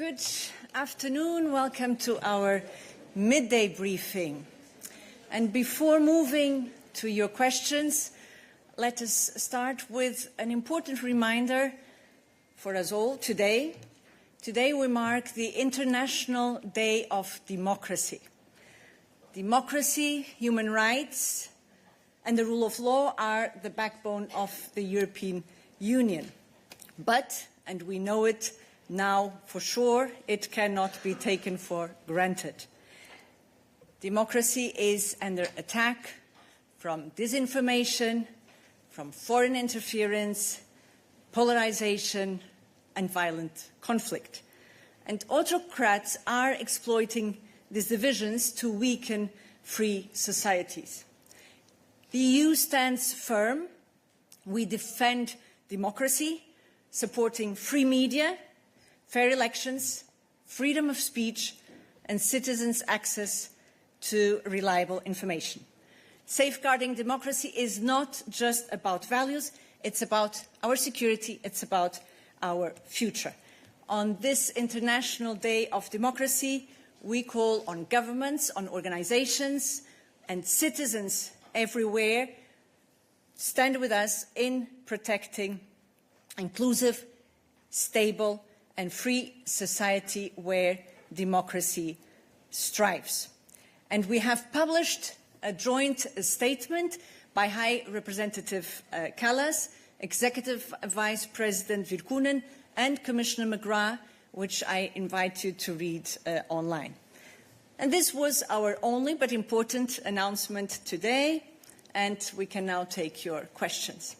Good afternoon. Welcome to our midday briefing. And before moving to your questions, let us start with an important reminder for us all today. Today we mark the International Day of Democracy. Democracy, human rights, and the rule of law are the backbone of the European Union. But, and we know it now for sure, it cannot be taken for granted. Democracy is under attack from disinformation, from foreign interference, polarization, and violent conflict. And autocrats are exploiting these divisions to weaken free societies. The EU stands firm. We defend democracy, supporting free media, fair elections, freedom of speech, and citizens' access to reliable information. Safeguarding democracy is not just about values, it's about our security, it's about our future. On this International Day of Democracy, we call on governments, on organizations, and citizens everywhere to stand with us in protecting inclusive, stable, and free society where democracy strives. And we have published a joint statement by High Representative Kallas, Executive Vice President Virkkunen, and Commissioner McGrath, which I invite you to read online. And this was our only but important announcement today, and we can now take your questions.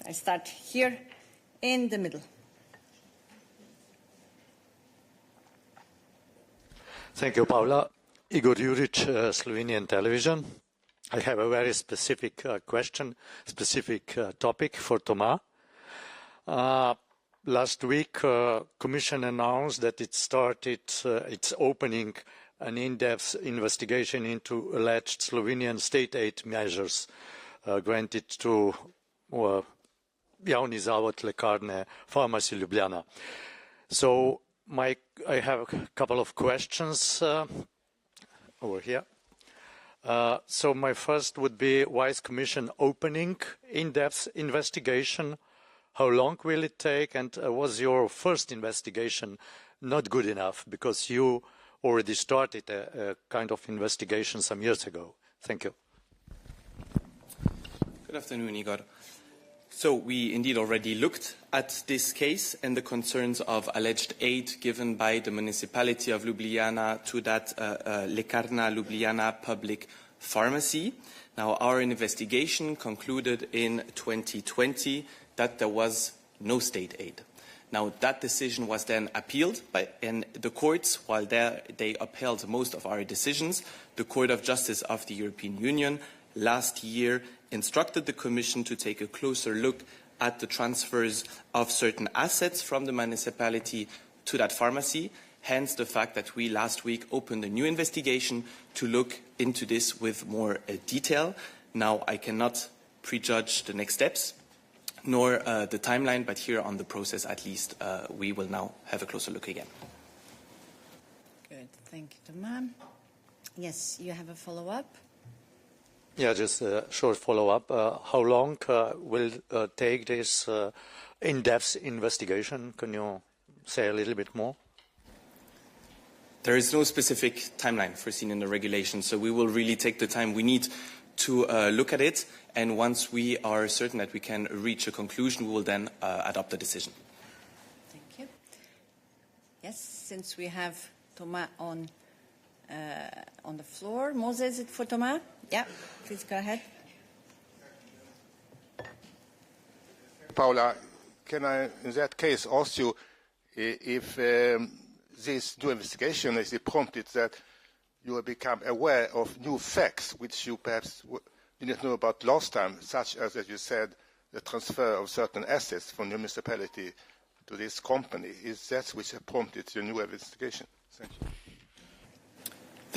I start here in the middle. Thank you, Paula. Igor Juric, Slovenian television. I have a very specific question, specific topic for Tomas. Last week, Commission announced that it started its opening an in-depth investigation into alleged Slovenian state aid measures granted to Javni Zavod Lekarne Pharmacy Ljubljana. So I have a couple of questions over here. So my first would be, why is Commission opening in-depth investigation? How long will it take? And was your first investigation not good enough? Because you already started a kind of investigation some years ago. Thank you. Good afternoon, Igor. So we indeed already looked at this case and the concerns of alleged aid given by the municipality of Ljubljana to that Lekarna Ljubljana public pharmacy. Now, our investigation concluded in 2020 that there was no state aid. Now, that decision was then appealed and the courts, while they upheld most of our decisions, the Court of Justice of the European Union last year instructed the Commission to take a closer look at the transfers of certain assets from the municipality to that pharmacy, hence the fact that we last week opened a new investigation to look into this with more detail. Now, I cannot prejudge the next steps, nor the timeline, but here on the process at least, we will now have a closer look again. Good, thank you, Tomas. Yes, you have a follow-up? Yeah, just a short follow-up. How long will take this in-depth investigation? Can you say a little bit more? There is no specific timeline foreseen in the regulation, so we will really take the time we need to look at it, and once we are certain that we can reach a conclusion, we will then adopt a decision. Thank you. Yes, since we have Tomas on the floor. Moses, is it for Tomas? Yeah, please go ahead. Paula, can I, in that case, ask you if this new investigation is prompted that you have become aware of new facts which you perhaps didn't know about last time, such as you said, the transfer of certain assets from the municipality to this company? Is that which prompted your new investigation? Thank you.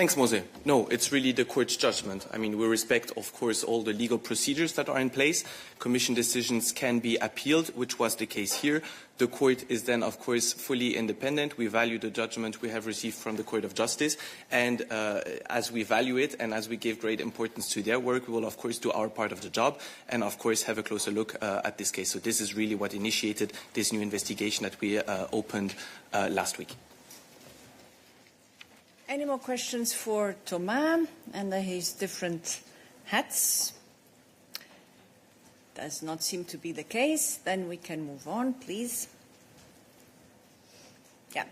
Thanks, Mose. No, it's really the court's judgment. I mean, we respect, of course, all the legal procedures that are in place. Commission decisions can be appealed, which was the case here. The court is then, of course, fully independent. We value the judgment we have received from the Court of Justice. And as we value it and as we give great importance to their work, we will, of course, do our part of the job and, of course, have a closer look at this case. So this is really what initiated this new investigation that we opened last week. Any more questions for Thomas under his different hats? Does not seem to be the case. Then we can move on, please. Yeah.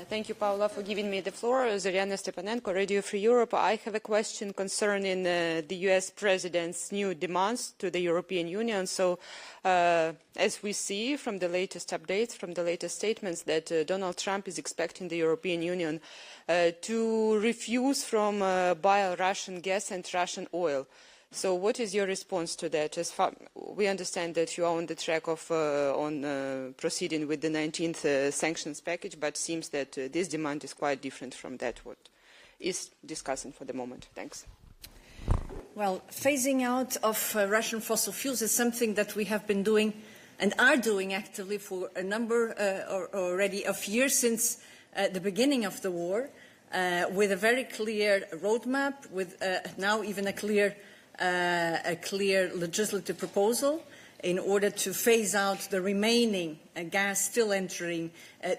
Thank you, Paula, for giving me the floor. Zoriana Stepanenko, Radio Free Europe. I have a question concerning the US President's new demands to the European Union. So, as we see from the latest updates, from the latest statements, that Donald Trump is expecting the European Union to refuse from buy Russian gas and Russian oil. So what is your response to that? As far we understand that you are on the track of proceeding with the 19th sanctions package, but it seems that this demand is quite different from that what is discussing for the moment. Thanks. Well, phasing out of Russian fossil fuels is something that we have been doing and are doing actively for a number already of years since the beginning of the war, with a very clear roadmap, with now even a clear legislative proposal in order to phase out the remaining gas still entering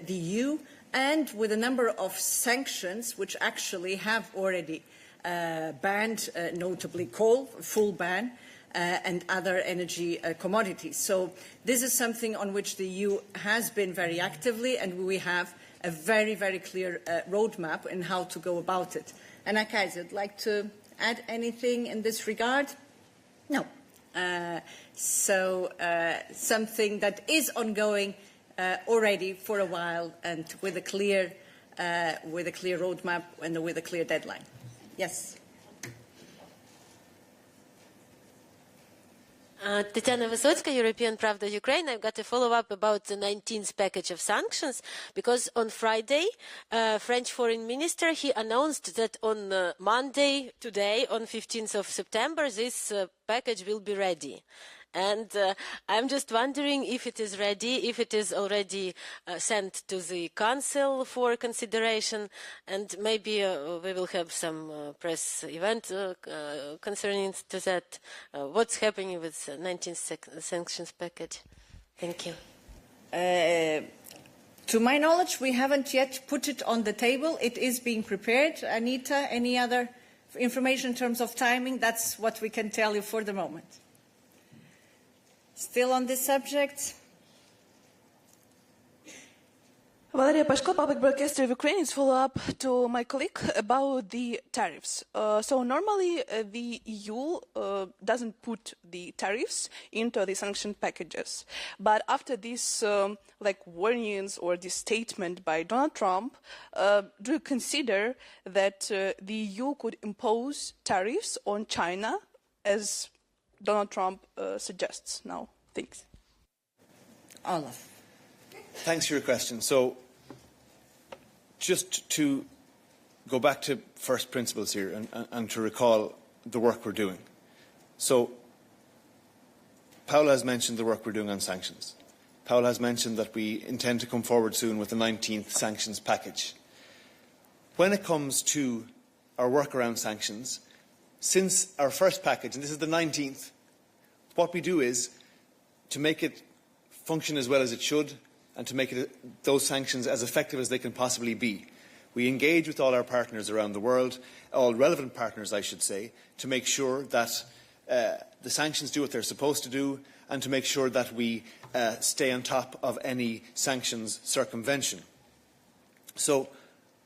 the EU, and with a number of sanctions which actually have already banned, notably coal, full ban, and other energy commodities. So this is something on which the EU has been very actively, and we have a very, very clear roadmap in how to go about it. Anna Kaiser, would like to add anything in this regard? No. Something that is ongoing already for a while, and with a clear roadmap and with a clear deadline. Yes. Tetiana Wysocka, European Pravda, Ukraine. I've got a follow-up about the 19th package of sanctions, because on Friday, French Foreign Minister, he announced that on Monday, today, on 15th of September, this package will be ready. And I'm just wondering if it is ready, if it is already sent to the Council for consideration, and maybe we will have some press event concerning to that. What's happening with the 19th sanctions package? Thank you. To my knowledge, we haven't yet put it on the table. It is being prepared. Anita, any other information in terms of timing? That's what we can tell you for the moment. Still on this subject? Valeria Pashko, Public Broadcaster of Ukraine, is follow-up to my colleague about the tariffs. So normally the EU doesn't put the tariffs into the sanction packages. But after these warnings or this statement by Donald Trump, do you consider that the EU could impose tariffs on China as Donald Trump suggests now? Thanks. Olaf. Thanks for your question. So, just to go back to first principles here and to recall the work we're doing. So, Paula has mentioned the work we're doing on sanctions. Paula has mentioned that we intend to come forward soon with the 19th sanctions package. When it comes to our work around sanctions, since our first package, and this is the 19th, what we do is to make it function as well as it should and to make those sanctions as effective as they can possibly be. We engage with all our partners around the world, all relevant partners, I should say, to make sure that the sanctions do what they're supposed to do and to make sure that we stay on top of any sanctions circumvention. So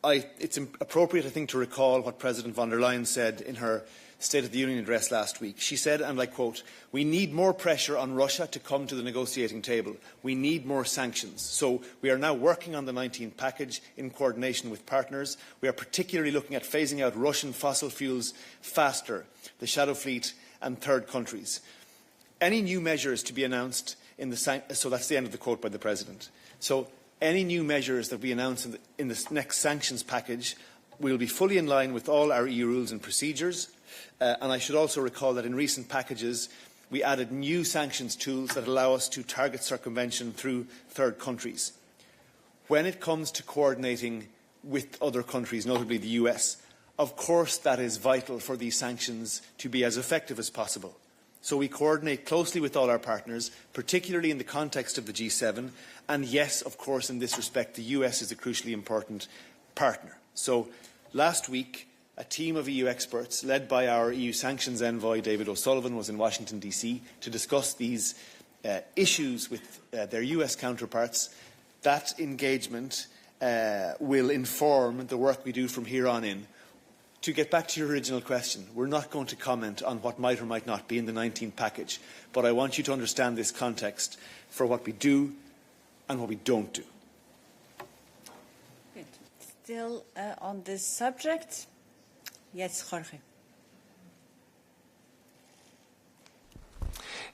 it's appropriate, I think, to recall what President von der Leyen said in her State of the Union address last week. She said, and I quote, "We need more pressure on Russia to come to the negotiating table. We need more sanctions." So we are now working on the 19th package in coordination with partners. We are particularly looking at phasing out Russian fossil fuels faster, the shadow fleet and third countries. Any new measures to be announced in the so that's the end of the quote by the President. So Any new measures that we announce in the next sanctions package will be fully in line with all our EU rules and procedures. And I should also recall that in recent packages, we added new sanctions tools that allow us to target circumvention through third countries. When it comes to coordinating with other countries, notably the US, of course that is vital for these sanctions to be as effective as possible. So we coordinate closely with all our partners, particularly in the context of the G7. And yes, of course, in this respect, the US is a crucially important partner. So last week, a team of EU experts, led by our EU sanctions envoy, David O'Sullivan, was in Washington, D.C. to discuss these issues with their US counterparts. That engagement will inform the work we do from here on in. To get back to your original question, we're not going to comment on what might or might not be in the 19th package, but I want you to understand this context for what we do and what we don't do. Good. Still on this subject? Yes, Jorge.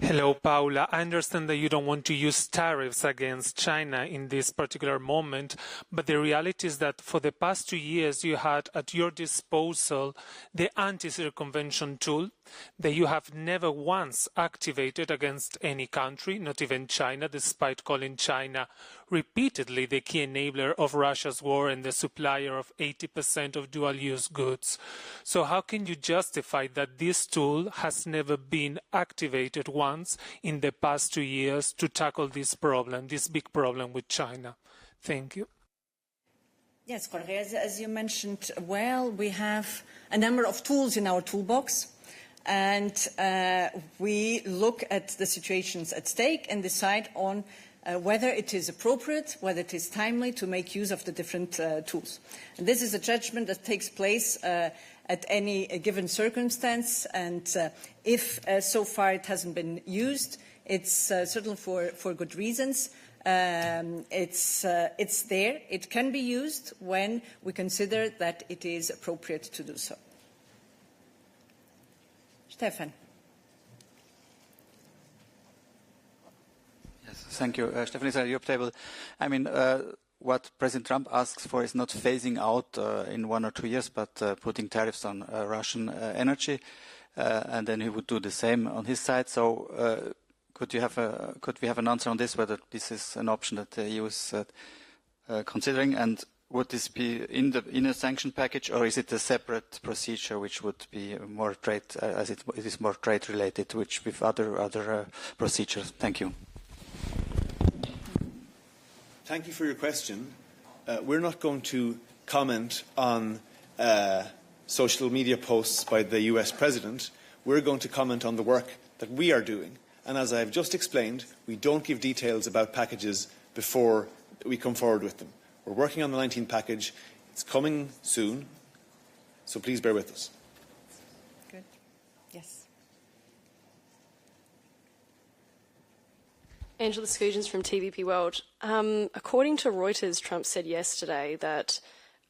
Hello, Paula. I understand that you don't want to use tariffs against China in this particular moment, but the reality is that for the past 2 years you had at your disposal the anti-circumvention tool that you have never once activated against any country, not even China, despite calling China repeatedly the key enabler of Russia's war and the supplier of 80% of dual-use goods. So how can you justify that this tool has never been activated once in the past 2 years to tackle this problem, this big problem with China? Thank you. Yes, Jorge, as you mentioned, well, we have a number of tools in our toolbox. And we look at the situations at stake and decide on whether it is appropriate, whether it is timely to make use of the different tools. And this is a judgment that takes place at any given circumstance. And if so far it hasn't been used, it's certainly for good reasons. It's there. It can be used when we consider that it is appropriate to do so. Stefan. Yes, thank you. Stefan is at Europe Table. I mean, what President Trump asks for is not phasing out in 1 or 2 years, but putting tariffs on Russian energy, and then he would do the same on his side. So, could we have an answer on this? Whether this is an option that the EU is considering, and would this be in a sanction package, or is it a separate procedure which would be more trade, as it is more trade related, which with other procedures? Thank you. Thank you for your question. We're not going to comment on social media posts by the US President. We're going to comment on the work that we are doing. And as I've just explained, we don't give details about packages before we come forward with them. We're working on the 19th package. It's coming soon, so please bear with us. Good. Yes. Angela Scoogens from TVP World. According to Reuters, Trump said yesterday that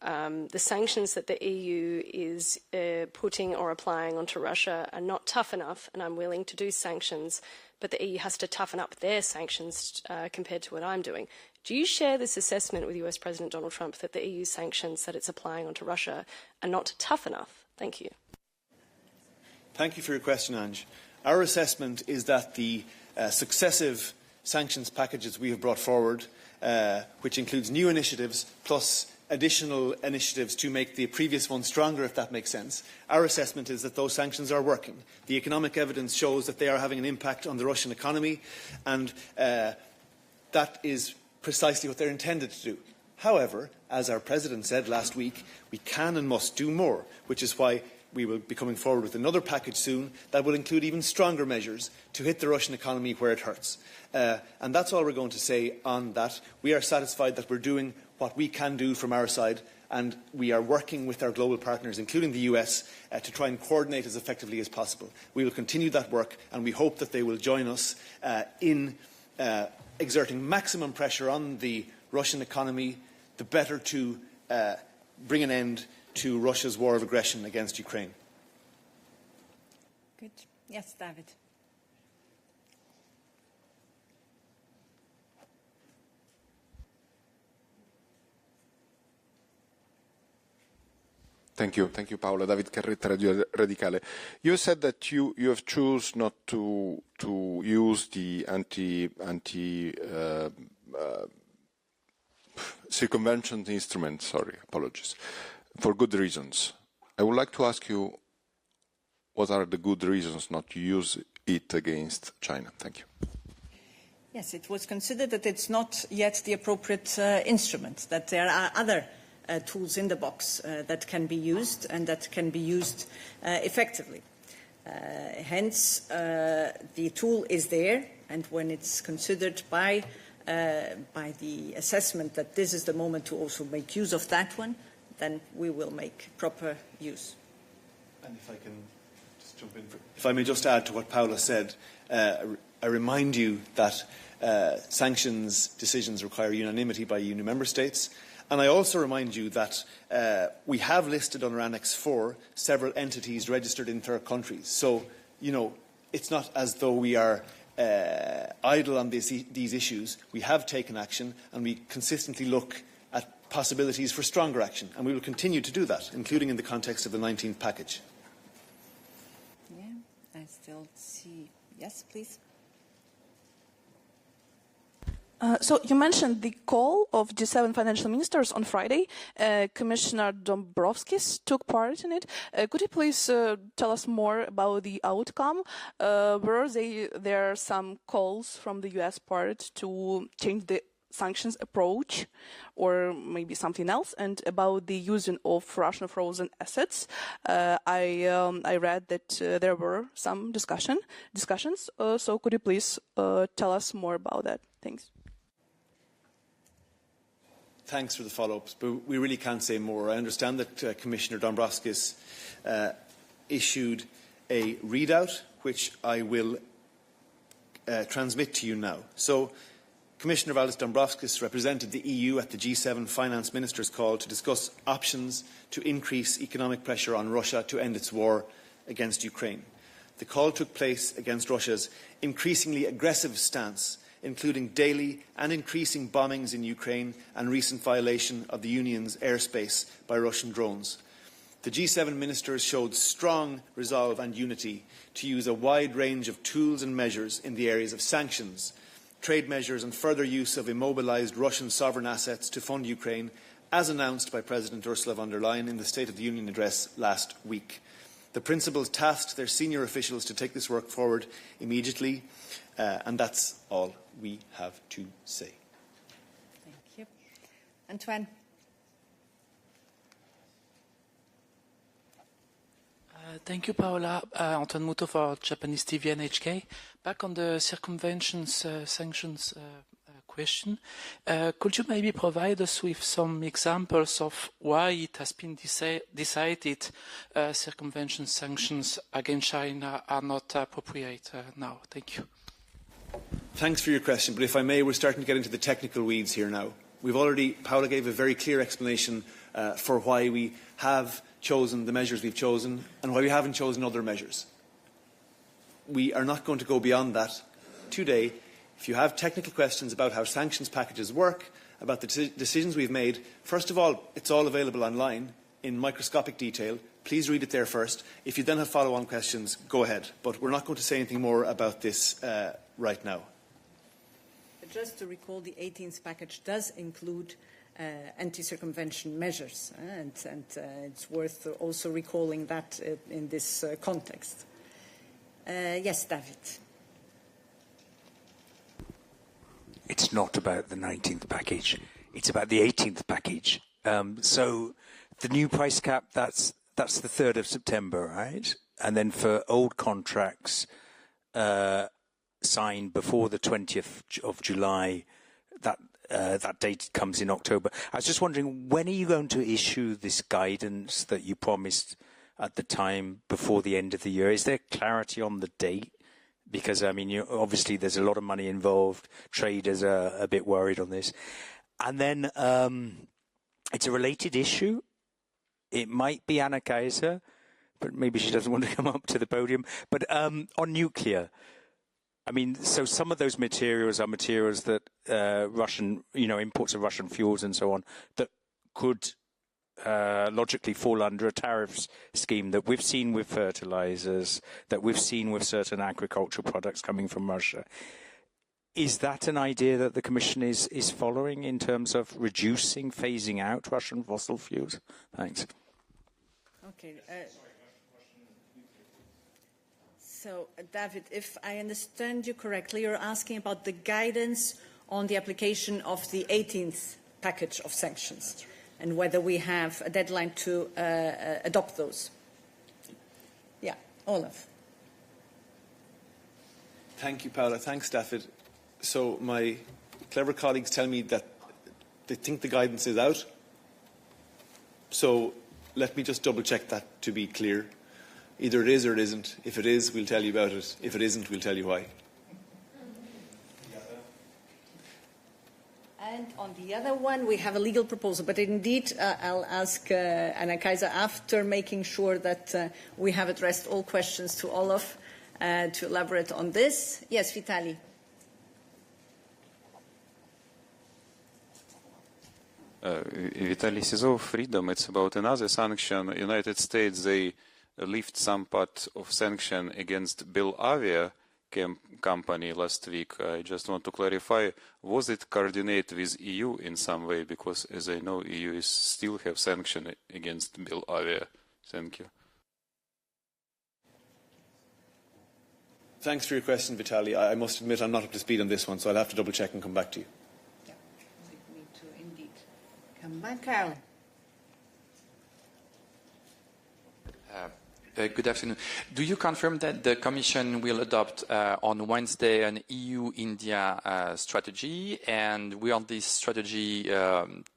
the sanctions that the EU is putting or applying onto Russia are not tough enough, and I'm willing to do sanctions, but the EU has to toughen up their sanctions compared to what I'm doing. Do you share this assessment with US President Donald Trump that the EU sanctions that it's applying onto Russia are not tough enough? Thank you. Thank you for your question, Ange. Our assessment is that the successive sanctions packages we have brought forward, which includes new initiatives plus additional initiatives to make the previous one stronger, if that makes sense. Our assessment is that those sanctions are working. The economic evidence shows that they are having an impact on the Russian economy, and that is precisely what they're intended to do. However, as our President said last week, we can and must do more, which is why we will be coming forward with another package soon that will include even stronger measures to hit the Russian economy where it hurts. And that's all we're going to say on that. We are satisfied that we're doing what we can do from our side, and we are working with our global partners, including the US, to try and coordinate as effectively as possible. We will continue that work, and we hope that they will join us in exerting maximum pressure on the Russian economy, the better to bring an end to Russia's war of aggression against Ukraine. Good. Yes, David. Thank you, Paola. David Carretta, Radio Radicale. You said that you have chosen not to use the circumvention instrument. Sorry, apologies, for good reasons. I would like to ask you, what are the good reasons not to use it against China? Thank you. Yes, it was considered that it's not yet the appropriate instrument, that there are other tools in the box that can be used and that can be used effectively. Hence, the tool is there, and when it's considered by the assessment that this is the moment to also make use of that one, then we will make proper use. And if I can just jump in, if I may just add to what Paola said, I remind you that sanctions decisions require unanimity by EU member states. And I also remind you that we have listed under Annex 4 several entities registered in third countries. So, you know, it's not as though we are idle on these issues. We have taken action, and we consistently look at possibilities for stronger action. And we will continue to do that, including in the context of the 19th package. Yeah, I still see. Yes, please. So you mentioned the call of G7 financial ministers on Friday. Commissioner Dombrovskis took part in it. Could you please tell us more about the outcome? Were there some calls from the US part to change the sanctions approach, or maybe something else? And about the using of Russian frozen assets, I read that there were some discussions. So could you please tell us more about that? Thanks. Thanks for the follow-ups, but we really can't say more. I understand that Commissioner Dombrovskis issued a readout, which I will transmit to you now. So, Commissioner Valdis Dombrovskis represented the EU at the G7 finance ministers' call to discuss options to increase economic pressure on Russia to end its war against Ukraine. The call took place against Russia's increasingly aggressive stance, including daily and increasing bombings in Ukraine and recent violation of the Union's airspace by Russian drones. The G7 ministers showed strong resolve and unity to use a wide range of tools and measures in the areas of sanctions, trade measures and further use of immobilised Russian sovereign assets to fund Ukraine, as announced by President Ursula von der Leyen in the State of the Union address last week. The principals tasked their senior officials to take this work forward immediately, and that's all we have to say. Thank you. Antoine. Thank you, Paola. Antoine Muto for Japanese TV NHK. Back on the circumventions sanctions question, could you maybe provide us with some examples of why it has been decided circumvention sanctions against China are not appropriate now? Thank you. Thanks for your question, but if I may, we're starting to get into the technical weeds here now. Paola gave a very clear explanation for why we have chosen the measures we've chosen and why we haven't chosen other measures. We are not going to go beyond that today. If you have technical questions about how sanctions packages work, about the decisions we've made, first of all, it's all available online in microscopic detail. Please read it there first. If you then have follow-on questions, go ahead. But we're not going to say anything more about this right now. Just to recall, the 18th package does include anti-circumvention measures, and it's worth also recalling that in this context. Yes, David. It's not about the 19th package. It's about the 18th package. So the new price cap, that's the 3rd of September, right? And then for old contracts signed before the 20th of July, that date comes in October. I was just wondering, when are you going to issue this guidance that you promised at the time before the end of the year? Is there clarity on the date? Because, I mean, obviously there's a lot of money involved. Traders are a bit worried on this. And then it's a related issue. It might be Anna Kaiser, but maybe she doesn't want to come up to the podium. But on nuclear, I mean, so some of those materials are materials that Russian, imports of Russian fuels and so on, that could logically fall under a tariffs scheme that we've seen with fertilizers, that we've seen with certain agricultural products coming from Russia. Is that an idea that the Commission is following in terms of reducing, phasing out Russian fossil fuels? Thanks. Okay. So, David, if I understand you correctly, you're asking about the guidance on the application of the 18th package of sanctions and whether we have a deadline to adopt those. Yeah, Olaf. Thank you, Paula. Thanks, David. So my clever colleagues tell me that they think the guidance is out. So let me just double check that to be clear. Either it is or it isn't. If it is, we'll tell you about it. If it isn't, we'll tell you why. And on the other one, we have a legal proposal. But indeed, I'll ask Anna Kaiser after making sure that we have addressed all questions to Olaf to elaborate on this. Yes, Vitaly. Vitaly Sizov, Freedom. It's about another sanction. United States, they lift some part of sanction against Belavia company last week. I just want to clarify, was it coordinated with EU in some way? Because as I know, EU still have sanction against Belavia. Thank you. Thanks for your question, Vitaly. I must admit I'm not up to speed on this one, so I'll have to double check and come back to you. Yeah, we need to indeed come back, Carol. Good afternoon. Do you confirm that the Commission will adopt on Wednesday an EU-India strategy, and will this strategy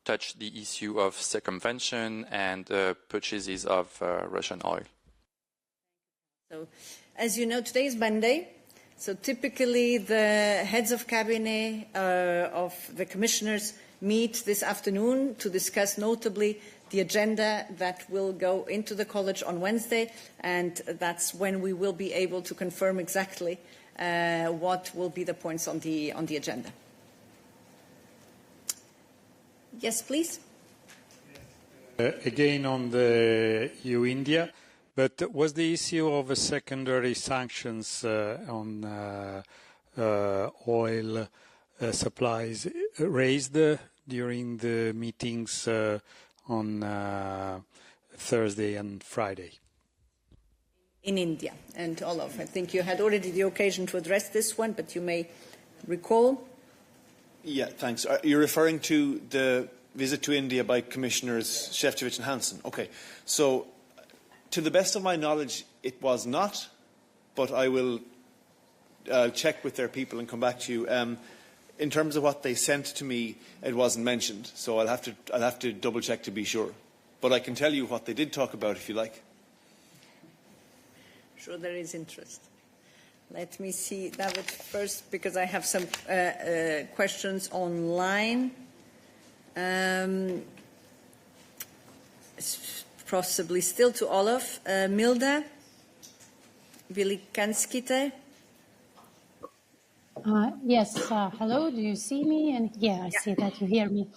touch the issue of circumvention and purchases of Russian oil? So, as you know, today is Monday. So typically the heads of cabinet of the commissioners meet this afternoon to discuss notably the agenda that will go into the college on Wednesday, and that's when we will be able to confirm exactly what will be the points on the agenda. Yes, please. Again on the EU-India, but was the issue of secondary sanctions on oil supplies raised during the meetings on Thursday and Friday? In India. And Olaf, I think you had already the occasion to address this one, but you may recall. Yeah, thanks. You're referring to the visit to India by Commissioners Šefčovič and Hansen. Okay. So, to the best of my knowledge, it was not, but I will check with their people and come back to you. In terms of what they sent to me, it wasn't mentioned, so I'll have to double check to be sure. But I can tell you what they did talk about if you like. Sure, there is interest. Let me see, David, first, because I have some questions online. Possibly still to Olaf. Milda Vilikanskite. Yes, hello, do you see me? And yeah, I see that you hear me.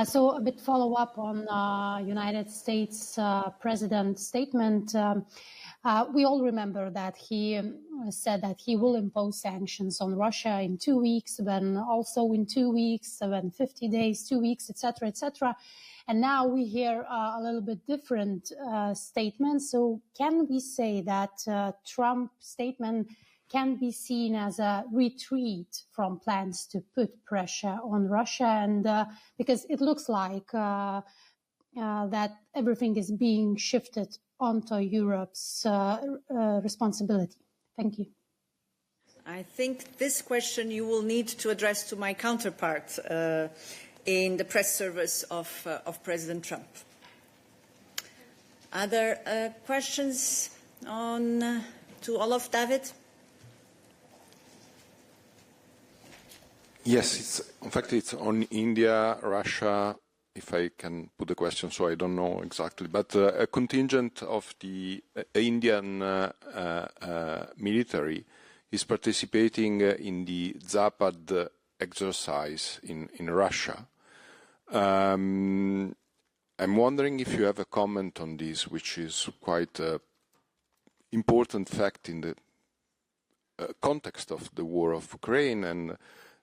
So a bit follow up on United States President's statement. We all remember that he said that he will impose sanctions on Russia in 2 weeks, then also in 2 weeks, then 50 days, 2 weeks, etc., etc. And now we hear a little bit different statements. So can we say that Trump's statement can be seen as a retreat from plans to put pressure on Russia, and because it looks like that everything is being shifted onto Europe's responsibility? Thank you. I think this question you will need to address to my counterpart in the press service of President Trump. Other questions on to Olaf, David? Yes, in fact, it's on India, Russia, if I can put the question, so I don't know exactly, but a contingent of the Indian military is participating in the Zapad exercise in Russia. I'm wondering if you have a comment on this, which is quite an important fact in the context of the war of Ukraine and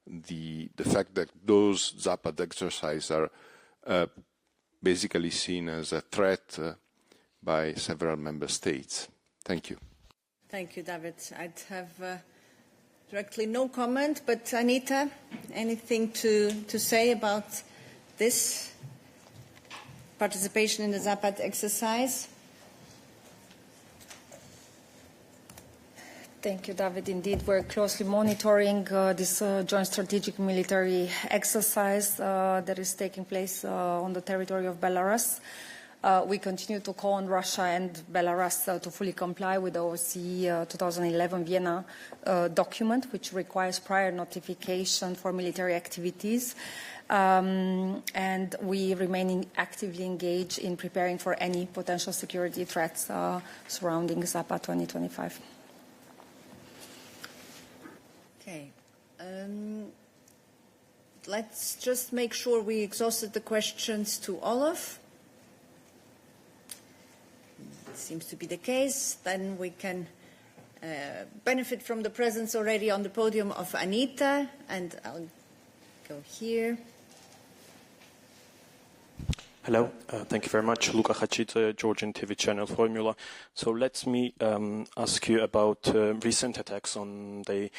the fact that those Zapad exercises are basically seen as a threat by several member states. Thank you. Thank you, David. I'd have directly no comment, but Anita, anything to say about this participation in the Zapad exercise? Thank you, David. Indeed, we're closely monitoring this joint strategic military exercise that is taking place on the territory of Belarus. We continue to call on Russia and Belarus to fully comply with the OSCE 2011 Vienna document, which requires prior notification for military activities. And we remain actively engaged in preparing for any potential security threats surrounding Zapad 2025. Okay. Let's just make sure we exhausted the questions to Olaf. It seems to be the case. Then we can benefit from the presence already on the podium of Anita, and I'll go here. Hello, thank you very much. Luca Hachita, Georgian TV channel Formula. So let me ask you about recent attacks on the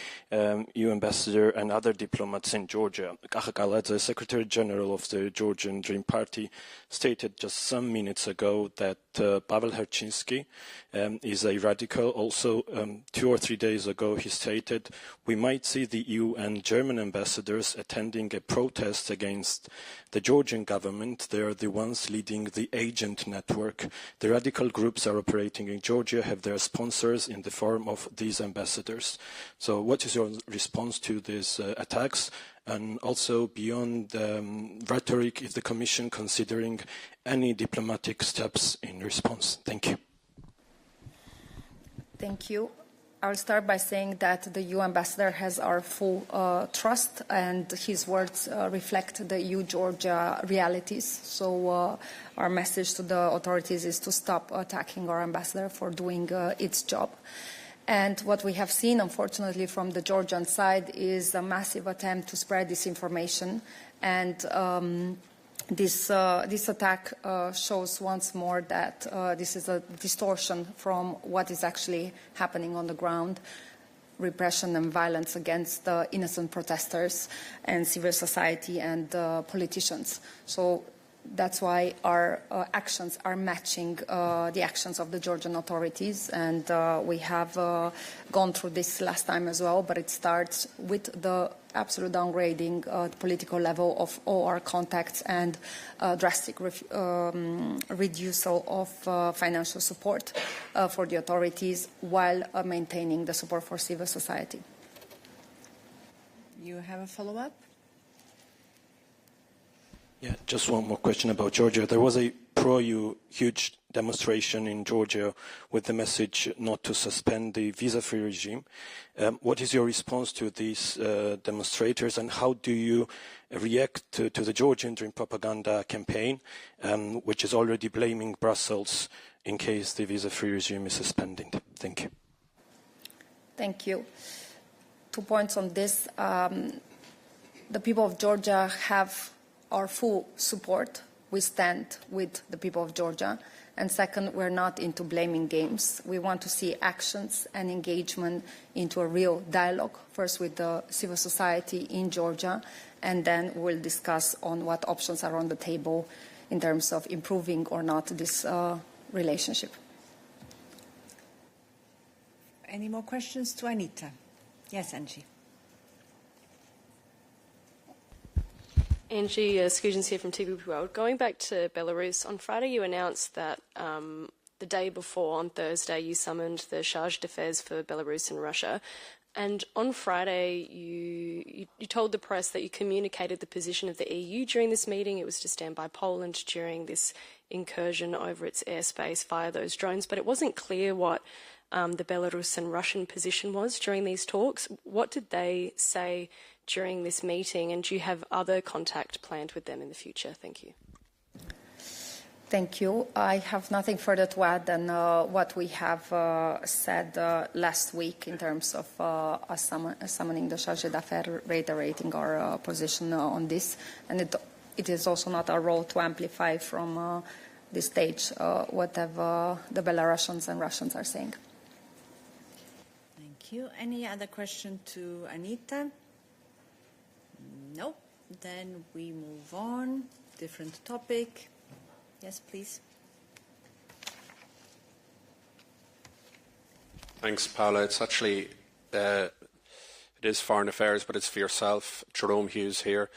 EU ambassador and other diplomats in Georgia. Kaja Kaladze, Secretary General of the Georgian Dream Party, stated just some minutes ago that Pavel Herchinsky is a radical. Also, 2 or 3 days ago, he stated, we might see the EU and German ambassadors attending a protest against the Georgian government. They are the ones leading the agent network. The radical groups are operating in Georgia, have their sponsors in the form of these ambassadors. So what is your response to these attacks? And also beyond rhetoric, is the Commission considering any diplomatic steps in response? Thank you. Thank you. I'll start by saying that the EU ambassador has our full trust, and his words reflect the EU-Georgia realities. So our message to the authorities is to stop attacking our ambassador for doing its job. And what we have seen, unfortunately, from the Georgian side is a massive attempt to spread disinformation. And this attack shows once more that this is a distortion from what is actually happening on the ground, repression and violence against innocent protesters and civil society and politicians. So that's why our actions are matching the actions of the Georgian authorities, and we have gone through this last time as well, but it starts with the absolute downgrading at the political level of all our contacts and drastic reduction of financial support for the authorities while maintaining the support for civil society. You have a follow-up? Yeah, just one more question about Georgia. There was a pro-EU huge demonstration in Georgia with the message not to suspend the visa-free regime. What is your response to these demonstrators, and how do you react to the Georgian Dream propaganda campaign, which is already blaming Brussels in case the visa-free regime is suspended? Thank you. Thank you. 2 points on this. The people of Georgia have our full support. We stand with the people of Georgia. And second, we're not into blaming games. We want to see actions and engagement into a real dialogue, first with the civil society in Georgia, and then we'll discuss on what options are on the table in terms of improving or not this relationship. Any more questions to Anita? Yes, Angie. Angie Skujins here from TVP World. Going back to Belarus, on Friday you announced that the day before, on Thursday, you summoned the charge d'affaires for Belarus and Russia. And on Friday, you told the press that you communicated the position of the EU during this meeting. It was to stand by Poland during this incursion over its airspace via those drones. But it wasn't clear what the Belarus and Russian position was during these talks. What did they say during this meeting, and do you have other contact planned with them in the future? Thank you. Thank you. I have nothing further to add than what we have said last week in terms of us summoning the chargé d'affaires, reiterating our position on this. And it is also not our role to amplify from this stage whatever the Belarusians and Russians are saying. Thank you. Any other question to Anita? No. Then we move on. Different topic. Yes, please. Thanks, Paula. It's actually, it is foreign affairs, but it's for yourself. Jerome Hughes here.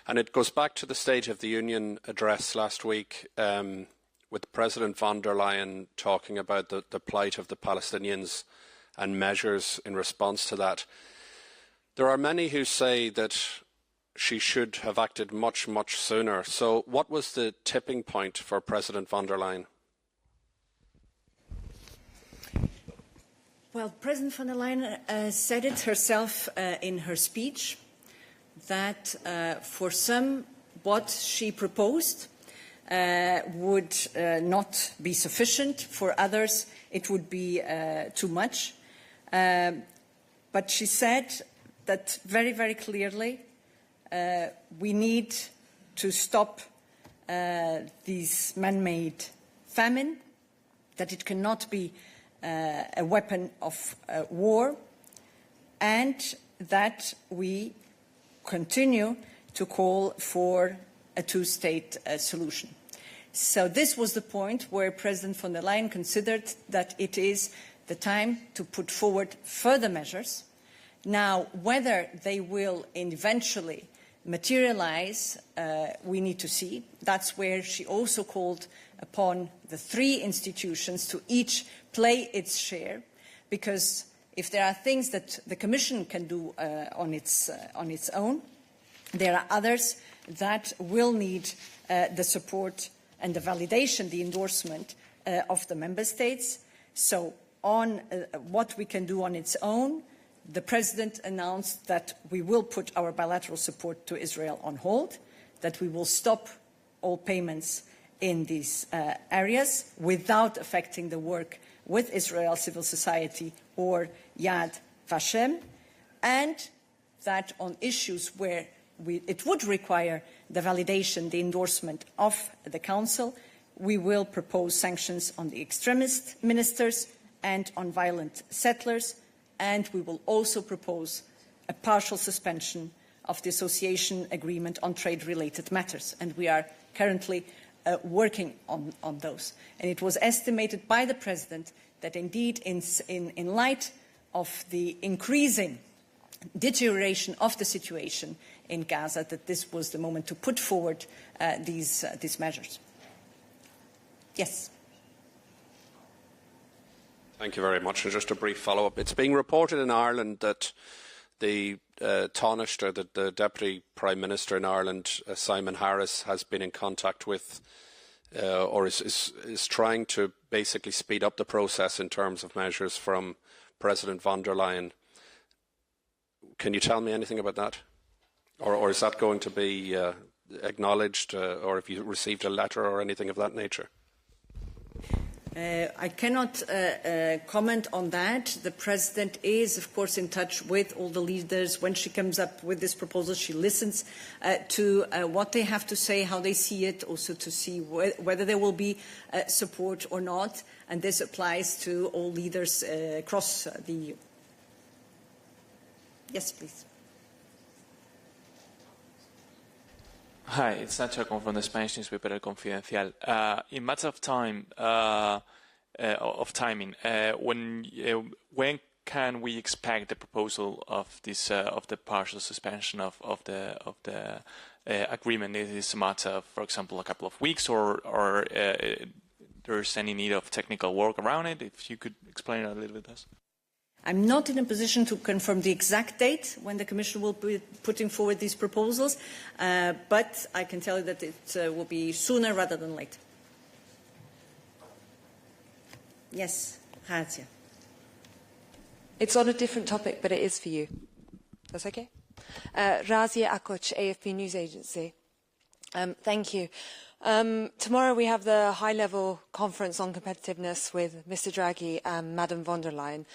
And it goes back to the State of the Union address last week with President von der Leyen talking about the plight of the Palestinians and measures in response to that. There are many who say that she should have acted much, much sooner. So what was the tipping point for President von der Leyen? Well, President von der Leyen said it herself in her speech that for some, what she proposed would not be sufficient. For others, it would be too much. But she said that very, very clearly, we need to stop these man-made famine, that it cannot be a weapon of war, and that we continue to call for a two-state solution. So this was the point where President von der Leyen considered that it is the time to put forward further measures. Now, whether they will eventually materialize, we need to see. That's where she also called upon the three institutions to each play its share, because if there are things that the Commission can do on its own, there are others that will need the support and the validation, the endorsement of the Member States. So on what we can do on its own, the President announced that we will put our bilateral support to Israel on hold, that we will stop all payments in these areas without affecting the work with Israel civil society or Yad Vashem, and that on issues where it would require the validation, the endorsement of the Council, we will propose sanctions on the extremist ministers and on violent settlers, and we will also propose a partial suspension of the association agreement on trade-related matters. And we are currently working on those. And it was estimated by the President that indeed in light of the increasing deterioration of the situation in Gaza, that this was the moment to put forward these measures. Yes. Thank you very much. And just a brief follow-up. It's being reported in Ireland that the Taoiseach, or the Deputy Prime Minister in Ireland, Simon Harris, has been in contact with, or is trying to basically speed up the process in terms of measures from President von der Leyen. Can you tell me anything about that? Or is that going to be acknowledged, or if you received a letter or anything of that nature? I cannot comment on that. The President is, of course, in touch with all the leaders. When she comes up with this proposal, she listens to what they have to say, how they see it, also to see whether there will be support or not. And this applies to all leaders across the EU. Yes, please. Hi, it's Nacho from the Spanish newspaper El Confidencial. In matter of time, timing, when can we expect the proposal of this of the partial suspension of the agreement? Is this a matter of, for example, a couple of weeks, or there's any need of technical work around it? If you could explain a little bit to us. I'm not in a position to confirm the exact date when the Commission will be putting forward these proposals, but I can tell you that it will be sooner rather than later. Yes, Razia. It's on a different topic, but it is for you. That's okay? Razia Akoch, AFP News Agency. Thank you. Tomorrow we have the high-level conference on competitiveness with Mr. Draghi and Madame von der Leyen,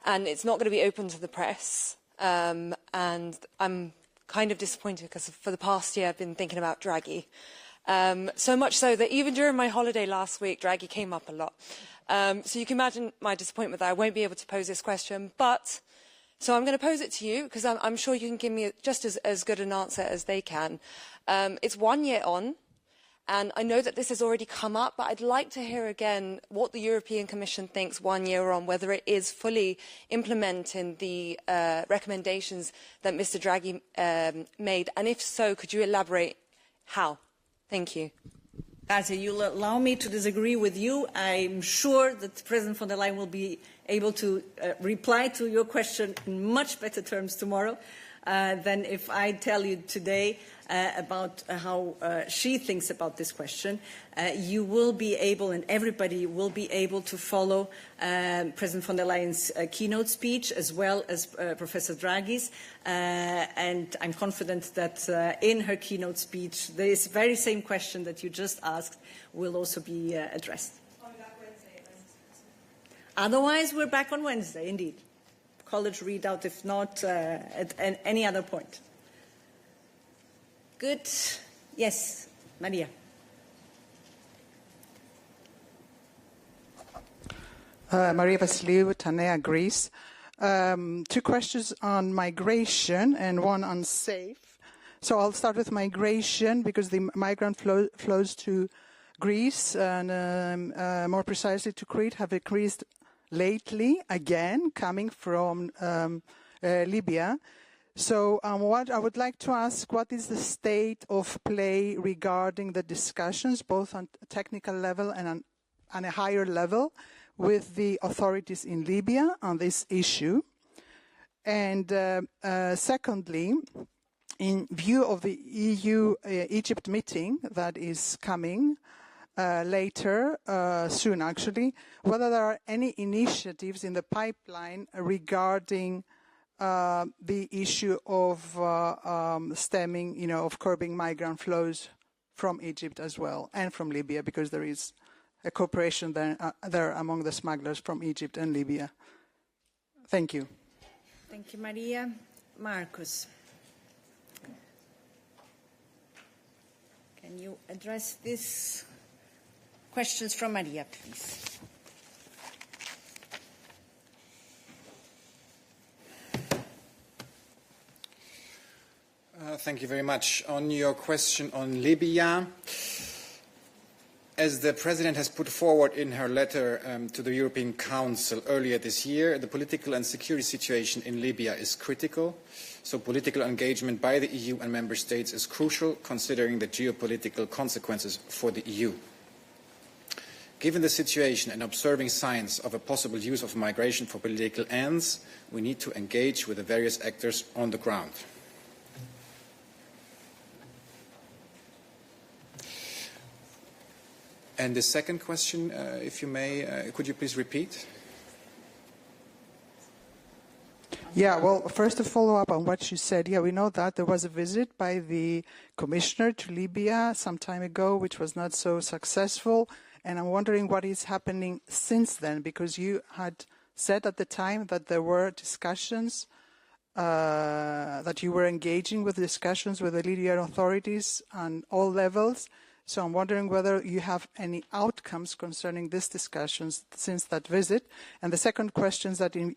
and it's not going to be open to the press. And I'm kind of disappointed because for the past year I've been thinking about Draghi. So much so that even during my holiday last week, Draghi came up a lot. So you can imagine my disappointment that I won't be able to pose this question. So I'm going to pose it to you because I'm sure you can give me just as good an answer as they can. It's 1 year on, and I know that this has already come up, but I'd like to hear again what the European Commission thinks 1 year on, whether it is fully implementing the recommendations that Mr. Draghi made. And if so, could you elaborate how? Thank you. Kasia, you'll allow me to disagree with you. I'm sure that President von der Leyen will be able to reply to your question in much better terms tomorrow than if I tell you today about how she thinks about this question. You will be able, and everybody will be able, to follow President von der Leyen's keynote speech as well as Professor Draghi's. And I'm confident that in her keynote speech, this very same question that you just asked will also be addressed. Otherwise, we're back on Wednesday, indeed. College readout, if not at any other point. Good. Yes, Maria. Maria Vasiliou, Tanea, Greece. 2 questions on migration and one on safe. So I'll start with migration because the migrant flows to Greece and more precisely to Crete have increased lately, again, coming from Libya. So what I would like to ask, what is the state of play regarding the discussions, both on a technical level and on a higher level, with the authorities in Libya on this issue? And secondly, in view of the EU-Egypt meeting that is coming later, soon actually, whether there are any initiatives in the pipeline regarding the issue of stemming, of curbing migrant flows from Egypt as well, and from Libya, because there is a cooperation there among the smugglers from Egypt and Libya. Thank you. Thank you, Maria. Marcus. Can you address these questions from Maria, please? Thank you very much. On your question on Libya, as the President has put forward in her letter to the European Council earlier this year, the political and security situation in Libya is critical. So political engagement by the EU and Member States is crucial, considering the geopolitical consequences for the EU. Given the situation and observing signs of a possible use of migration for political ends, we need to engage with the various actors on the ground. And the second question, if you may, could you please repeat? Yeah, well, first to follow up on what you said, we know that there was a visit by the Commissioner to Libya some time ago, which was not so successful. And I'm wondering what is happening since then, because you had said at the time that there were discussions, that you were engaging with discussions with the Libyan authorities on all levels. So I'm wondering whether you have any outcomes concerning these discussions since that visit. And the second question was that in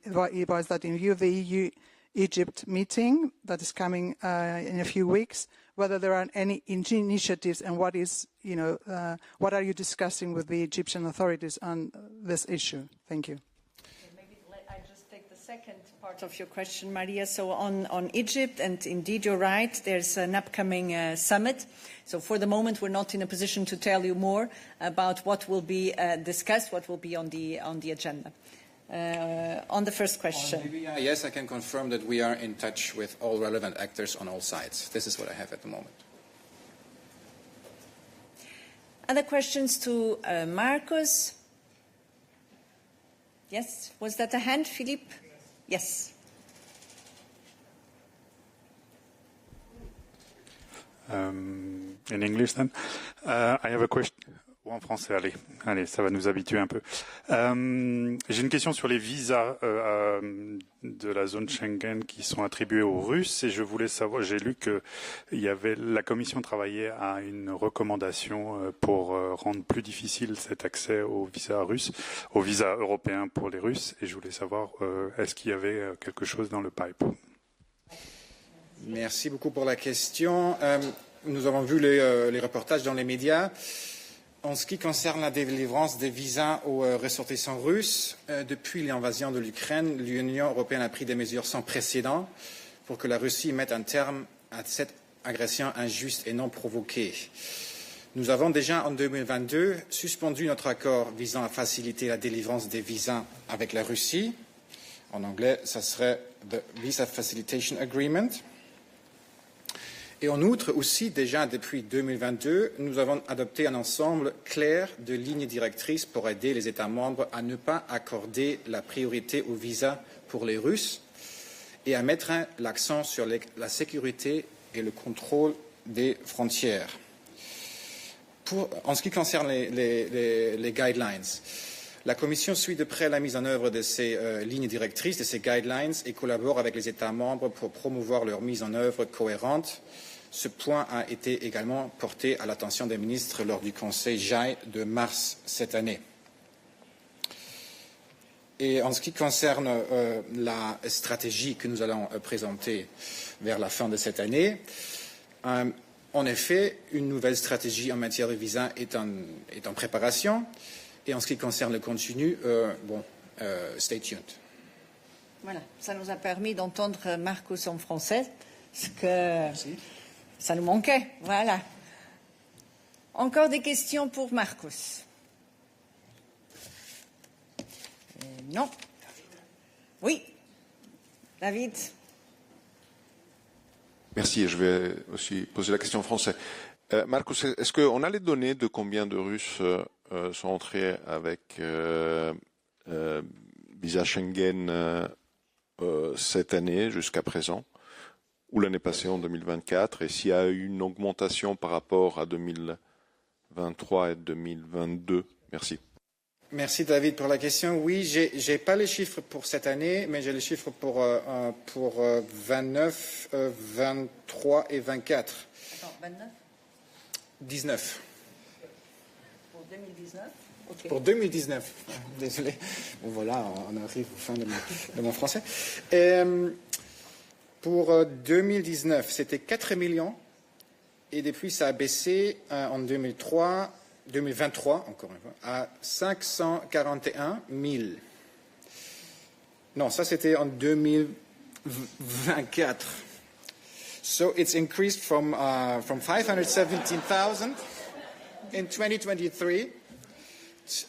view of the EU-Egypt meeting that is coming in a few weeks, whether there are any initiatives and what are you discussing with the Egyptian authorities on this issue? Thank you. Maybe I just take the second part of your question, Maria. So on Egypt, and indeed you're right, there's an upcoming summit. So for the moment, we're not in a position to tell you more about what will be discussed, what will be on the agenda. On the first question. Libya, yes, I can confirm that we are in touch with all relevant actors on all sides. This is what I have at the moment. Other questions to Marcus? Yes, was that a hand, Philippe? Yes. In English then. I have a question. Ou en français, allez, ça va nous habituer un peu. J'ai une question sur les visas de la zone Schengen qui sont attribués aux Russes et je voulais savoir, j'ai lu que la Commission travaillait à une recommandation pour rendre plus difficile cet accès aux visas russes, aux visas européens pour les Russes et je voulais savoir est-ce qu'il y avait quelque chose dans le pipe. Merci beaucoup pour la question. Nous avons vu les reportages dans les médias. En ce qui concerne la délivrance des visas aux ressortissants russes, depuis l'invasion de l'Ukraine, l'Union européenne a pris des mesures sans précédent pour que la Russie mette un terme à cette agression injuste et non provoquée. Nous avons déjà en 2022 suspendu notre accord visant à faciliter la délivrance des visas avec la Russie. En anglais, ça serait the Visa Facilitation Agreement. Et en outre, aussi, déjà depuis 2022, nous avons adopté un ensemble clair de lignes directrices pour aider les États membres à ne pas accorder la priorité aux visas pour les Russes et à mettre l'accent sur la sécurité et le contrôle des frontières. En ce qui concerne les guidelines, la Commission suit de près la mise en œuvre de ces lignes directrices, de ces guidelines, et collabore avec les États membres pour promouvoir leur mise en œuvre cohérente. Ce point a été également porté à l'attention des ministres lors du Conseil JAI de mars cette année. Et en ce qui concerne la stratégie que nous allons présenter vers la fin de cette année, en effet, une nouvelle stratégie en matière de visa est en préparation. Et en ce qui concerne le contenu, stay tuned. Voilà, ça nous a permis d'entendre Marcos en français, ce que ça nous manquait. Voilà. Encore des questions pour Marcos? Non. Oui. David. Merci, je vais aussi poser la question en français. Marcos, est-ce qu'on a les données de combien de Russes sont entrés avec visa Schengen cette année jusqu'à présent, ou l'année passée en 2024, et s'il y a eu une augmentation par rapport à 2023 et 2022? Merci. Merci David pour la question. Oui, j'ai pas les chiffres pour cette année, mais j'ai les chiffres pour 29, 23 et 24. Attends, 29 19. Pour 2019 okay. Pour 2019. Désolé. Bon, voilà, on arrive au fin de mon français. Pour 2019, c'était 4 millions. Et depuis, ça a baissé en 2023, encore une fois, à 541 000. Non, ça c'était en 2024. So it's increased from 517,000 in 2023,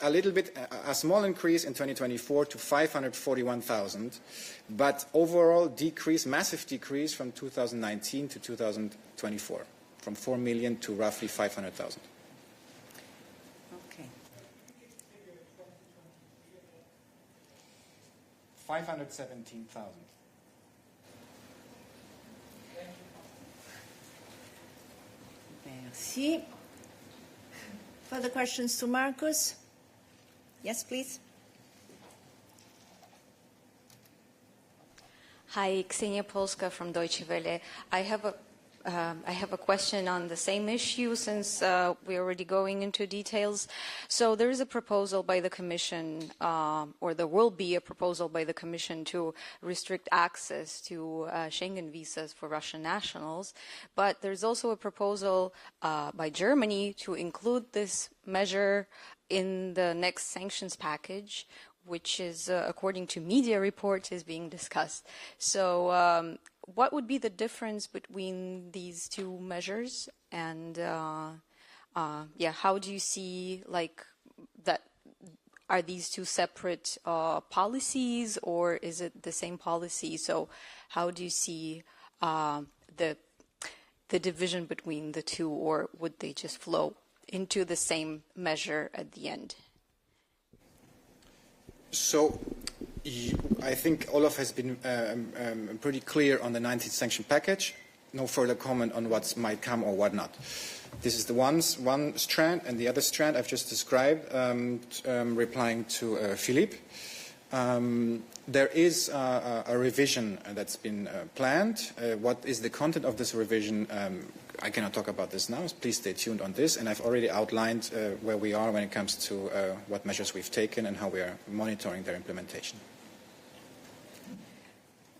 a little bit, a small increase in 2024 to 541,000, but overall decrease, massive decrease from 2019 to 2024, from 4 million to roughly 500,000. Okay. 517,000. Merci. Further questions to Marcus? Yes, please. Hi, Ksenia Polska from Deutsche Welle. I have a question on the same issue since we're already going into details. So there is a proposal by the Commission, or there will be a proposal by the Commission to restrict access to Schengen visas for Russian nationals. But there's also a proposal by Germany to include this measure in the next sanctions package, which is, according to media reports, is being discussed. So what would be the difference between these two measures? And how do you see, like, that? Are these two separate policies, or is it the same policy? So how do you see the division between the two, or would they just flow into the same measure at the end? So I think Olaf has been pretty clear on the 19th sanction package. No further comment on what might come or what not. This is the one strand, and the other strand I've just described, replying to Philippe. There is a revision that's been planned. What is the content of this revision? I cannot talk about this now. Please stay tuned on this. And I've already outlined where we are when it comes to what measures we've taken and how we are monitoring their implementation.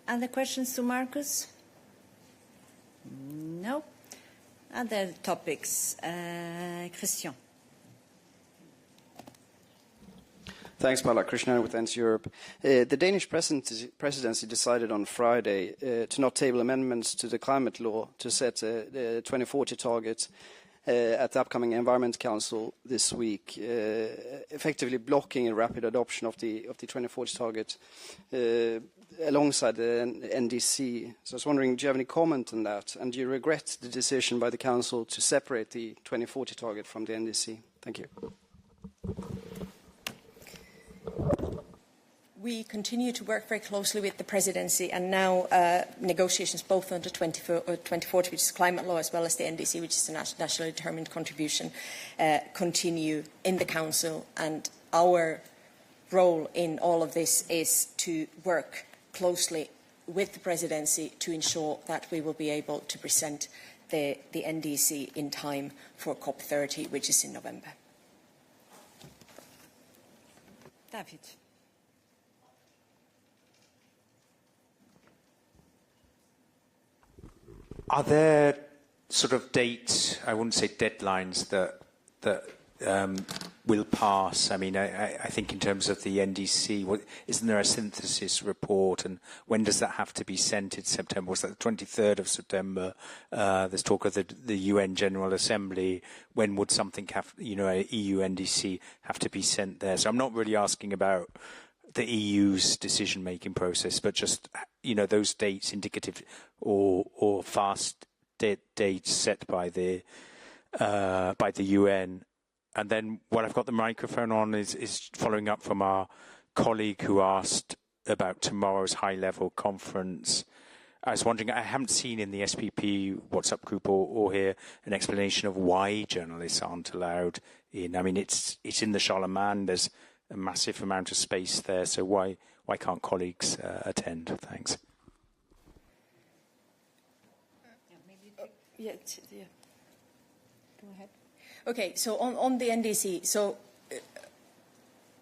Other questions to Marcus? No. Other topics? Christian. Thanks, Paula. Krishnan with Ends Europe. The Danish presidency decided on Friday to not table amendments to the climate law to set the 2040 target at the upcoming Environment Council this week, effectively blocking a rapid adoption of the 2040 target alongside the NDC. So I was wondering, do you have any comment on that? And do you regret the decision by the Council to separate the 2040 target from the NDC? Thank you. We continue to work very closely with the presidency, and now negotiations both on the 2040, which is climate law, as well as the NDC, which is the nationally determined contribution, continue in the Council. And our role in all of this is to work closely with the presidency to ensure that we will be able to present the NDC in time for COP30, which is in November. David. Are there sort of dates, I wouldn't say deadlines, that will pass? I mean, I think in terms of the NDC, isn't there a synthesis report, and when does that have to be sent in September? Was that the 23rd of September? There's talk of the UN General Assembly. When would something have, a EU NDC have to be sent there? So I'm not really asking about the EU's decision-making process, but just, those dates indicative or fast dates set by the UN. And then what I've got the microphone on is following up from our colleague who asked about tomorrow's high-level conference. I was wondering, I haven't seen in the SPP WhatsApp group or here an explanation of why journalists aren't allowed in. I mean, it's in the Charlemagne. There's a massive amount of space there, so why can't colleagues attend? Thanks. Yeah. Go ahead. Okay, so on the NDC, so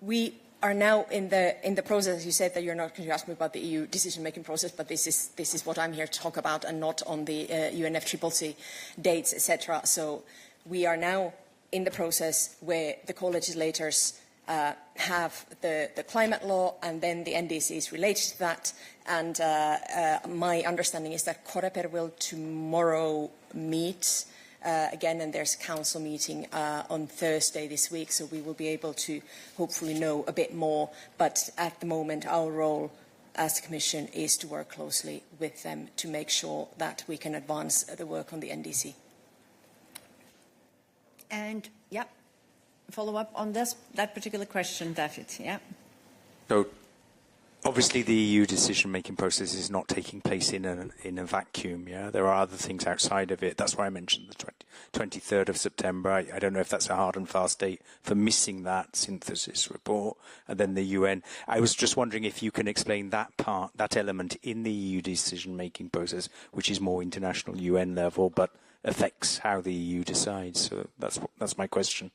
we are now in the process. You said that you're not going to ask me about the EU decision-making process, but this is what I'm here to talk about, and not on the UNFCCC dates, etc. So we are now in the process where the co-legislators have the climate law, and then the NDC is related to that. And my understanding is that Coreper will tomorrow meet again, and there's a council meeting on Thursday this week, so we will be able to hopefully know a bit more. But at the moment, our role as the Commission is to work closely with them to make sure that we can advance the work on the NDC. And, yeah, follow up on that particular question, David, yeah. So, obviously, the EU decision-making process is not taking place in a vacuum. Yeah, there are other things outside of it. That's why I mentioned the 23rd of September. I don't know if that's a hard and fast date for missing that synthesis report, and then the UN. I was just wondering if you can explain that element in the EU decision-making process, which is more international UN level, but affects how the EU decides. So that's my question.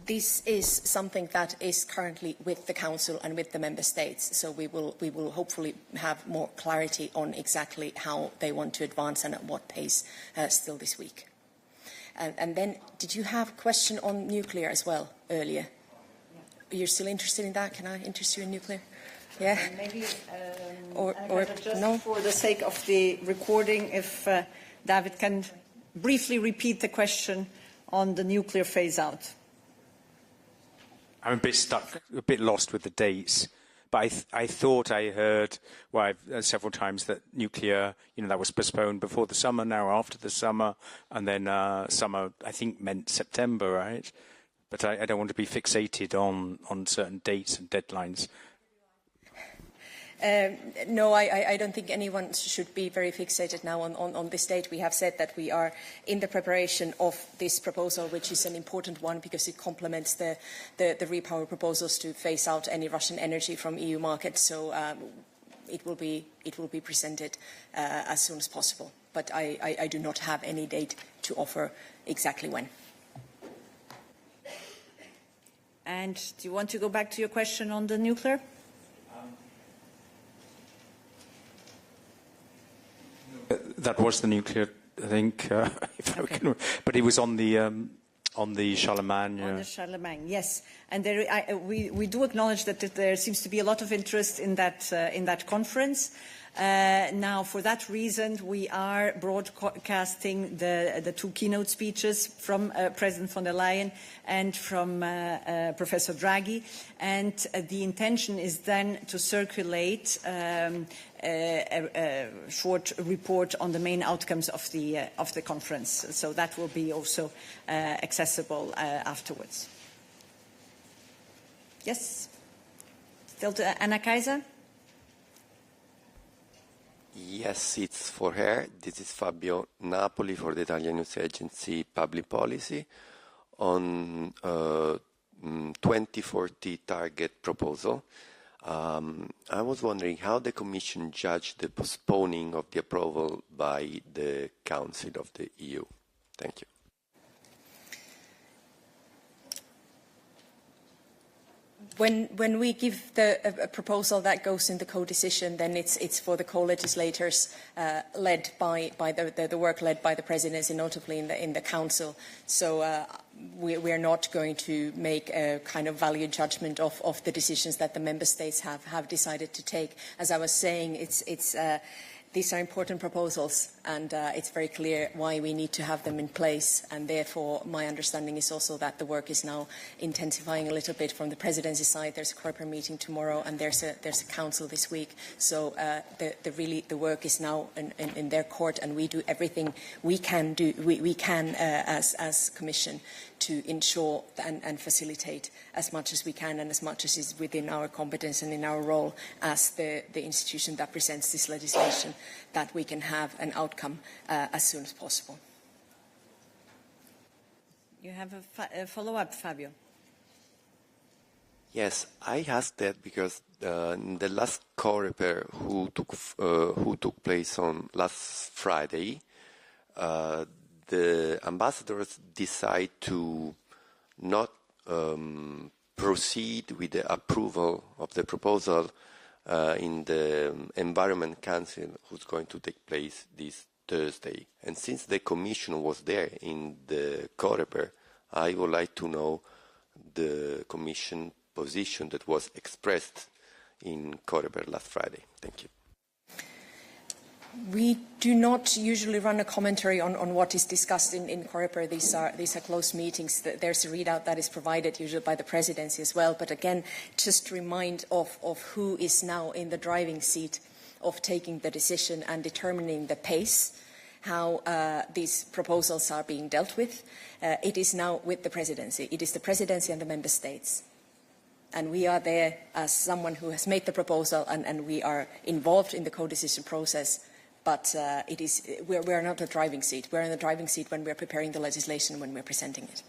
This is something that is currently with the Council and with the Member States, so we will hopefully have more clarity on exactly how they want to advance and at what pace still this week. And then, did you have a question on nuclear as well earlier? You're still interested in that? Can I interest you in nuclear? Yeah. Maybe, or just no? For the sake of the recording, if David can briefly repeat the question on the nuclear phase-out. I'm a bit stuck, a bit lost with the dates, but I thought I heard several times that nuclear, that was postponed before the summer, now after the summer, and then summer, I think, meant September, right? But I don't want to be fixated on certain dates and deadlines. No, I don't think anyone should be very fixated now on this date. We have said that we are in the preparation of this proposal, which is an important one because it complements the repower proposals to phase out any Russian energy from EU markets. So it will be presented as soon as possible. But I do not have any date to offer exactly when. And do you want to go back to your question on the nuclear? That was the nuclear, I think, if I can, but it was on the Charlemagne. On the Charlemagne, yes. And we do acknowledge that there seems to be a lot of interest in that conference. Now, for that reason, we are broadcasting the two keynote speeches from President von der Leyen and from Professor Draghi, and the intention is then to circulate a short report on the main outcomes of the conference. So that will be also accessible afterwards. Yes? Still to Anna Kaiser? Yes, it's for her. This is Fabio Napoli for the Italian news agency Public Policy on 2040 target proposal. I was wondering how the Commission judged the postponing of the approval by the Council of the EU. Thank you. When we give a proposal that goes in the co-decision, then it's for the co-legislators led by the work led by the presidency, notably in the council. So we are not going to make a kind of value judgment of the decisions that the member states have decided to take. As I was saying, these are important proposals, and it's very clear why we need to have them in place. And therefore, my understanding is also that the work is now intensifying a little bit from the presidency side. There's a Coreper meeting tomorrow, and there's a council this week. So the work is now in their court, and we do everything we can do. We can as Commission to ensure and facilitate as much as we can and as much as is within our competence and in our role as the institution that presents this legislation, that we can have an outcome as soon as possible. You have a follow-up, Fabio. Yes, I asked that because the last Coreper who took place on last Friday, the ambassadors decide to not proceed with the approval of the proposal in the Environment Council, who's going to take place this Thursday. And since the Commission was there in the Coreper, I would like to know the Commission position that was expressed in Coreper last Friday. Thank you. We do not usually run a commentary on what is discussed in Coreper. These are closed meetings. There's a readout that is provided usually by the presidency as well. But again, just remind of who is now in the driving seat of taking the decision and determining the pace, how these proposals are being dealt with. It is now with the presidency. It is the presidency and the member states. And we are there as someone who has made the proposal, and we are involved in the co-decision process. But we are not the driving seat. We're in the driving seat when we're preparing the legislation, when we're presenting it.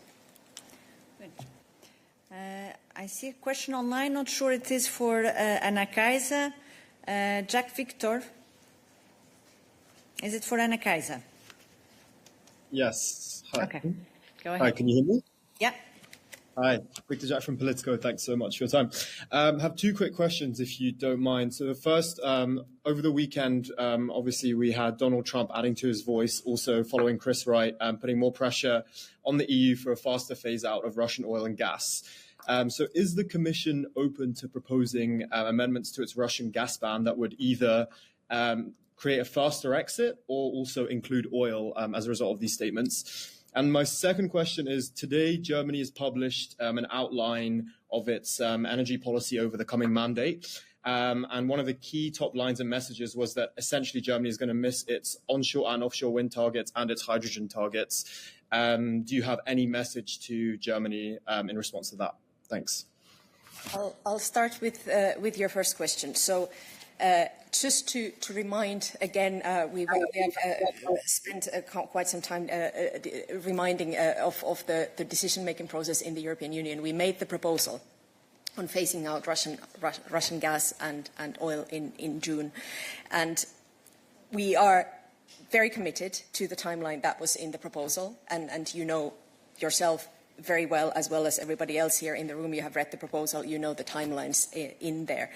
Good. I see a question online. Not sure it is for Anna Kaiser. Jack Victor. Is it for Anna Kaiser? Yes. Hi. Okay. Go ahead. Hi, can you hear me? Yeah. Hi, Victor Jack from Politico. Thanks so much for your time. I have two quick questions, if you don't mind. So the first, over the weekend, obviously we had Donald Trump adding to his voice, also following Chris Wright, putting more pressure on the EU for a faster phase out of Russian oil and gas. So is the Commission open to proposing amendments to its Russian gas ban that would either create a faster exit or also include oil as a result of these statements? And my second question is, today Germany has published an outline of its energy policy over the coming mandate. And one of the key top lines and messages was that essentially Germany is going to miss its onshore and offshore wind targets and its hydrogen targets. Do you have any message to Germany in response to that? Thanks. I'll start with your first question. So Just to remind again, we have spent quite some time reminding of the decision-making process in the European Union. We made the proposal on phasing out Russian gas and oil in June, and we are very committed to the timeline that was in the proposal, and you know yourself very well as everybody else here in the room. You have read the proposal, you know the timelines in there.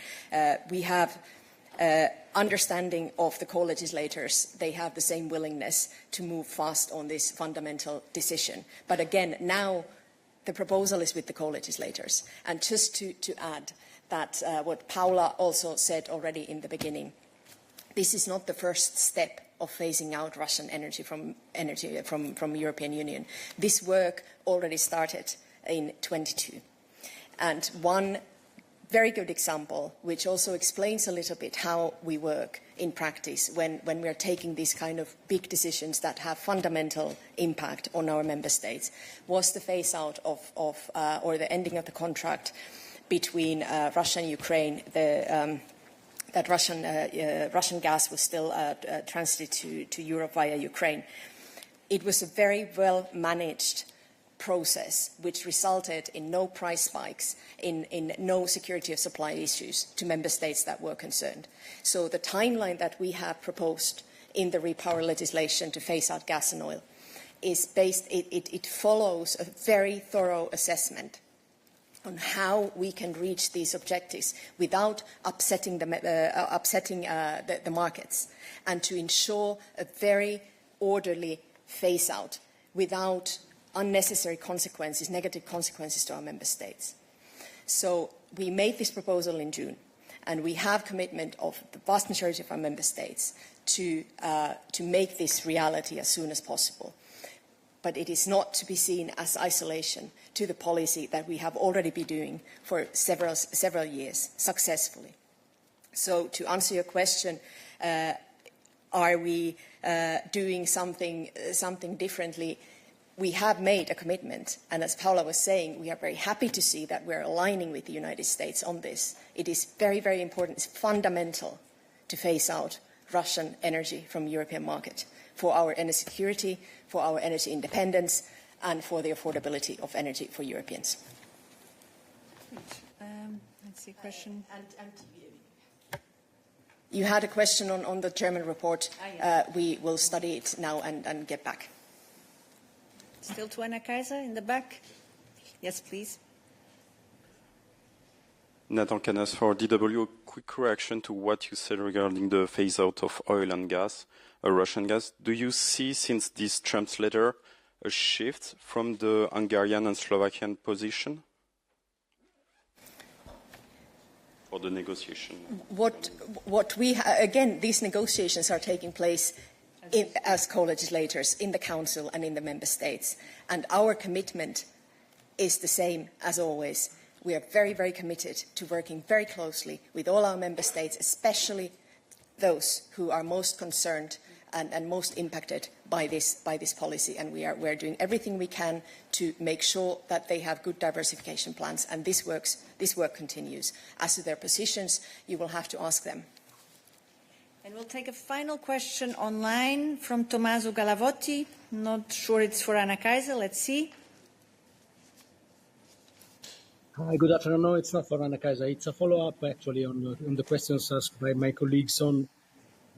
We have understanding of the co-legislators. They have the same willingness to move fast on this fundamental decision. But again, now the proposal is with the co-legislators. And just to add that what Paula also said already in the beginning, this is not the first step of phasing out Russian energy from European Union. This work already started in 22. And one very good example, which also explains a little bit how we work in practice when we are taking these kind of big decisions that have fundamental impact on our member states, was the phase out of or the ending of the contract between Russia and Ukraine. That Russian gas was still transited to Europe via Ukraine. It was a very well managed process which resulted in no price spikes, in no security of supply issues to member states that were concerned. So the timeline that we have proposed in the repower legislation to phase out gas and oil is based, it follows a very thorough assessment on how we can reach these objectives without upsetting the markets, and to ensure a very orderly phase out without unnecessary consequences, negative consequences to our member states. So we made this proposal in June, and we have commitment of the vast majority of our member states to make this reality as soon as possible. But it is not to be seen as isolation to the policy that we have already been doing for several years successfully. So to answer your question, are we doing something differently? We have made a commitment, and as Paula was saying, we are very happy to see that we're aligning with the United States on this. It is very, very important. It's fundamental to phase out Russian energy from the European market for our energy security, for our energy independence, and for the affordability of energy for Europeans. Let's see, question. You had a question on the German report. We will study it now and get back. Still to Anna Kaiser in the back. Yes, please. Nathan Canas for DW. Quick correction to what you said regarding the phase out of oil and gas, Russian gas. Do you see, since this Trump's letter, a shift from the Hungarian and Slovakian position for the negotiation? What we again, these negotiations are taking place as co-legislators in the Council and in the Member States. And our commitment is the same as always. We are very, very committed to working very closely with all our Member States, especially those who are most concerned and most impacted by this policy. And we're doing everything we can to make sure that they have good diversification plans. And this work continues. As to their positions, you will have to ask them. And we'll take a final question online from Tommaso Galavotti. Not sure it's for Anna Kaiser. Let's see. Hi, good afternoon. No, it's not for Anna Kaiser. It's a follow-up, actually, on the questions asked by my colleagues on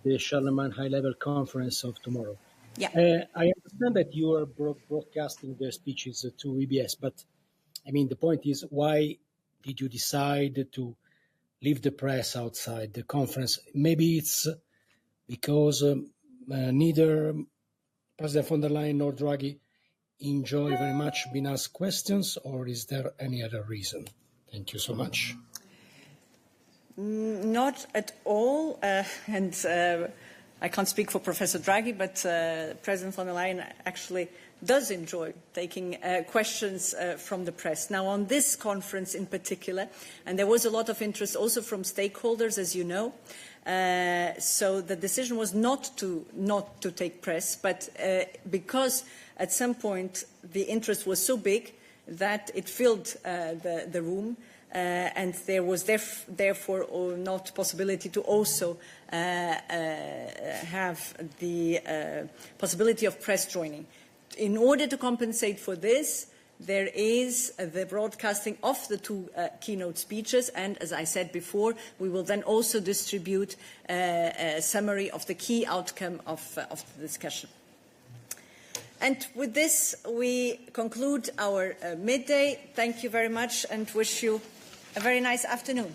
the Charlemagne high-level conference of tomorrow. Yeah. I understand that you are broadcasting the speeches to EBS, but, I mean, the point is, why did you decide to leave the press outside the conference? Maybe it's because neither President von der Leyen nor Draghi enjoy very much being asked questions, or is there any other reason? Thank you so much. Not at all, and I can't speak for Professor Draghi, but President von der Leyen actually does enjoy taking questions from the press. Now, on this conference in particular, and there was a lot of interest also from stakeholders, as you know, so the decision was not to take press, but because at some point the interest was so big that it filled the room, and there was therefore not possibility to also have the possibility of press joining. In order to compensate for this, there is the broadcasting of the two keynote speeches, and as I said before, we will then also distribute a summary of the key outcome of the discussion. And with this, we conclude our midday. Thank you very much and wish you a very nice afternoon.